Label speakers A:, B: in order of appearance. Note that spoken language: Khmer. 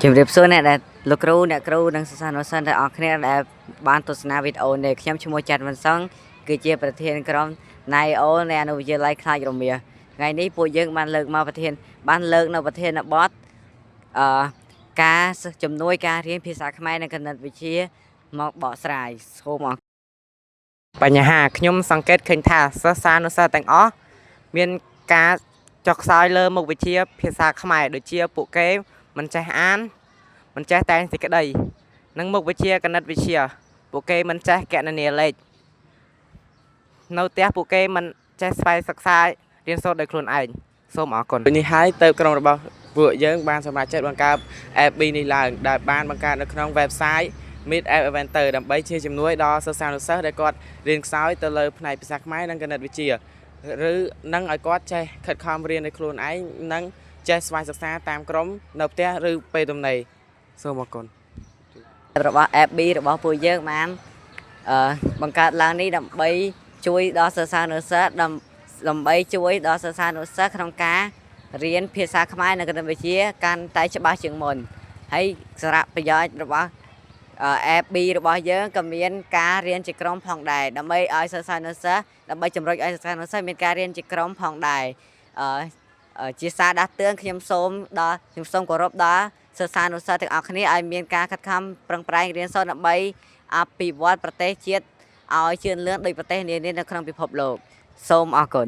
A: ជំរាបសួរអ្នកដែលលោកគ្រូអ្នកគ្រូនិងសិស្សានុសិស្សទាំងអស់គ្នាដែលបានទស្សនាវីដេអូនេះខ្ញុំឈ្មោះច័ន្ទវណ្ណសង្ឃគឺជាប្រធានក្រុមណៃអូនៃអនុវិទ្យាល័យខ្លាចរមាសថ្ងៃនេះពួកយើងបានលើកនៅប្រធានបទការជំនួយការរៀនភាសាខ្មែរនិងគណិតវិទ្យាមកបកស្រាយសូមអរគុណបញ្ហាខ្ញុំសង្កេតឃើញថាសិស្សានុសិស្សទាំងអស់មានការចុះខ្សោយលើមុខវិជ្ជាភាសាខ្មែរដូចជាពួកគេមិនចេះអានមិនចេះតែងសេចក្តីនិងមុខវិជ្ជាគណិតវិទ្យាពួកគេមិនចេះគណនាលេខនៅផ្ទះពួកគេមិនចេះស្វែងសិក្សារៀនសូត្រដោយខ្លួនឯងសូមអរគុណនេះហើយទៅក្រុមរបស់ពួកយើងបានសមាជិកបង្កើត FB នេះឡើងដែលបានបង្កើតនៅក្នុង website Meet App Adventure ដើម្បីជាជំនួយដល់សិស្សានុសិស្សដែលគាត់រៀនខ្សោយទៅលើផ្នែកភាសាខ្មែរនិងគណិតវិទ្យាឬនឹងឲ្យគាត់ចេះខិតខំរៀនដោយខ្លួនឯងនិងចេះស្វែងសិក្សាតាមក្រុមនៅផ្ទះឬពេលទំនេរសូមអរគុណរបស់ FB របស់ពួកយើងបានបង្កើតឡើងនេះដើម្បីជួយដល់សិស្សានុសិស្សដើម្បីជួយដល់សិស្សានុសិស្សក្នុងការរៀនភាសាខ្មែរនិងគណិតវិទ្យាកាន់តែច្បាស់ជាងមុនហើយសារៈប្រយោជន៍របស់FB របស់យើងក៏មានការរៀនជាក្រុមផងដែរដើម្បីឲ្យសិស្សានុសិស្សដើម្បីជំរុញឲ្យសិស្សានុសិស្សមានការរៀនជាក្រុមផងដែរជាសារដាស់តឿនខ្ញុំសូមគោរពដល់សិស្សានុសិស្សទាំងអស់គ្នាឲ្យមានការខិតខំប្រឹងប្រែងរៀនសូត្រដើម្បីអភិវឌ្ឍប្រទេសជាតិឲ្យជឿនលឿនដោយប្រទេសនានានៅក្នុងពិភពលោកសូមអរគុណ